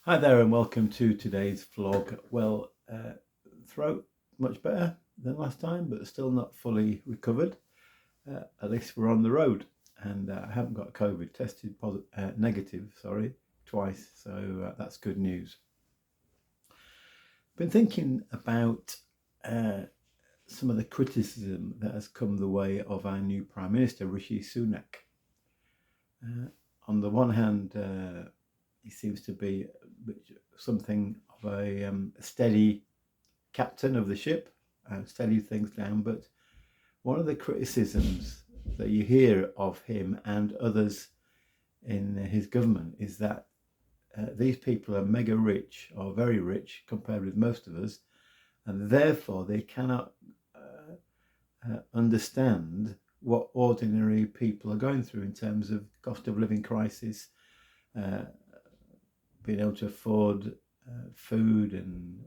Hi there and welcome to today's vlog. Well, throat much better than last time, but still not fully recovered. At least we're on the road, and I haven't got COVID. Tested negative, twice. So that's good news. Been thinking about some of the criticism that has come the way of our new Prime Minister, Rishi Sunak. On the one hand, he seems to be something of a steady captain of the ship and steady things down. But one of the criticisms that you hear of him and others in his government is that these people are mega rich or very rich compared with most of us, and therefore they cannot understand what ordinary people are going through in terms of cost of living crisis, being able to afford food and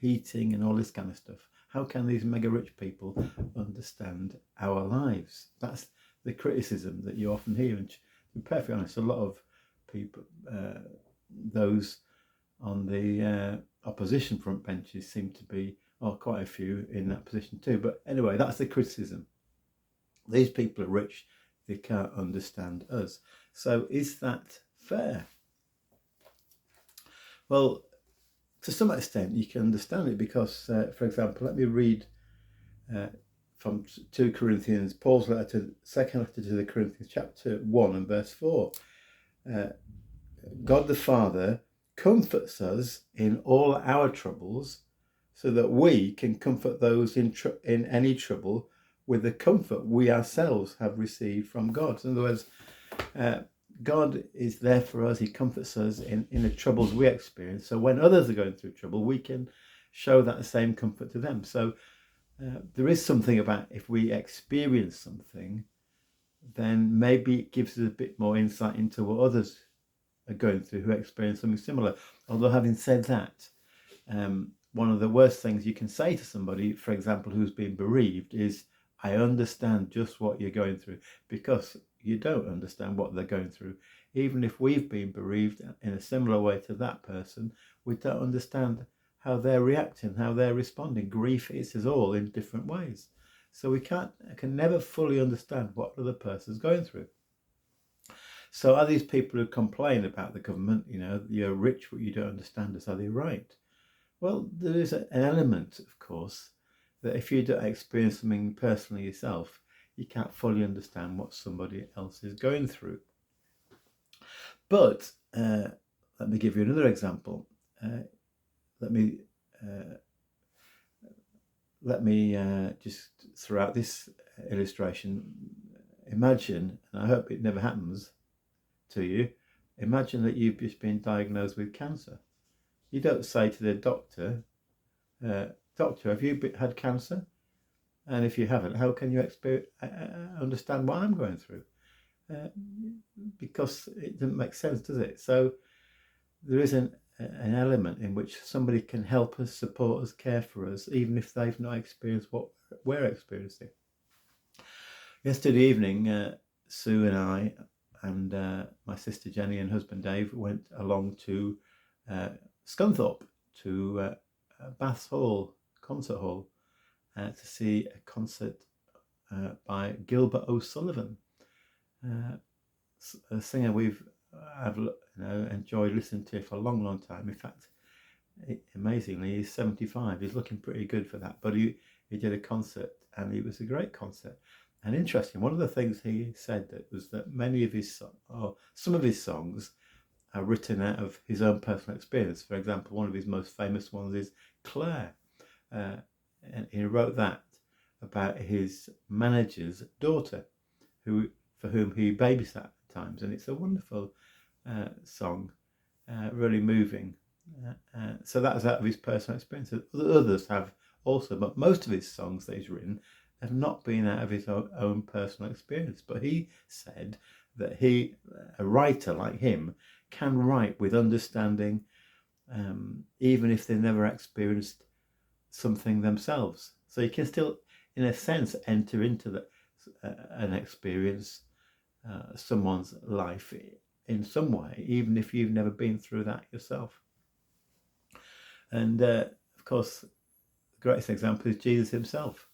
heating and all this kind of stuff. How can these mega rich people understand our lives? That's the criticism that you often hear. And to be perfectly honest, a lot of people, those on the opposition front benches seem to be, quite a few in that position too. But anyway, that's the criticism. These people are rich, they can't understand us. So is that fair? Well, to some extent you can understand it because, for example, let me read from 2 Corinthians, Paul's second letter to the Corinthians, chapter 1 and verse 4. God the Father comforts us in all our troubles so that we can comfort those in any trouble with the comfort we ourselves have received from God. In other words, God is there for us. He comforts us in the troubles we experience. So when others are going through trouble, we can show that same comfort to them. So there is something about if we experience something, then maybe it gives us a bit more insight into what others are going through who experience something similar. Although having said that, one of the worst things you can say to somebody, for example, who's been bereaved is, I understand just what you're going through, because you don't understand what they're going through. Even if we've been bereaved in a similar way to that person, we don't understand how they're reacting, how they're responding. Grief is us all in different ways. So we can never fully understand what the other person's going through. So are these people who complain about the government, you're rich but you don't understand us, are they right? Well, there is an element, of course, that if you don't experience something personally yourself, you can't fully understand what somebody else is going through. But let me give you another example. Let me just throw out this illustration. Imagine, and I hope it never happens to you, imagine that you've just been diagnosed with cancer. You don't say to the doctor, doctor, have you had cancer? And if you haven't, how can you understand what I'm going through? Because it doesn't make sense, does it? So there is an element in which somebody can help us, support us, care for us, even if they've not experienced what we're experiencing. Yesterday evening, Sue and I and my sister Jenny and husband Dave went along to Scunthorpe, to Bath Hall, concert hall, to see a concert by Gilbert O'Sullivan, a singer I've enjoyed listening to for a long time. In fact, amazingly, he's 75. He's looking pretty good for that. But he did a concert, and it was a great concert. And interesting, one of the things he said was that some of his songs are written out of his own personal experience. For example, one of his most famous ones is Claire. And he wrote that about his manager's daughter, for whom he babysat at times. And it's a wonderful song, really moving. So that's out of his personal experience. Others have also, but most of his songs that he's written have not been out of his own personal experience. But he said that a writer like him, can write with understanding, even if they never experienced something themselves. So you can still, in a sense, enter into an experience, someone's life, in some way, even if you've never been through that yourself. And of course, the greatest example is Jesus himself.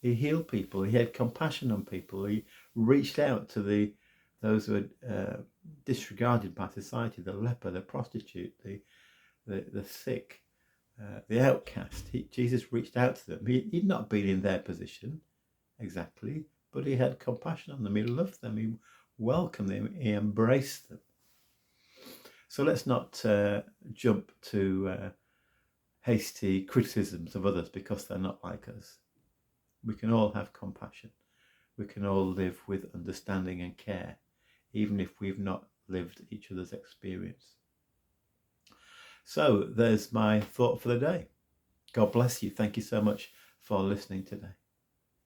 He healed people. He had compassion on people. He reached out to those who were disregarded by society, the leper, the prostitute, the sick, the outcast. Jesus reached out to them. He'd not been in their position exactly, but he had compassion on them. He loved them. He welcomed them. He embraced them. So let's not jump to hasty criticisms of others because they're not like us. We can all have compassion. We can all live with understanding and care, even if we've not lived each other's experience. So there's my thought for the day. God bless you. Thank you so much for listening today.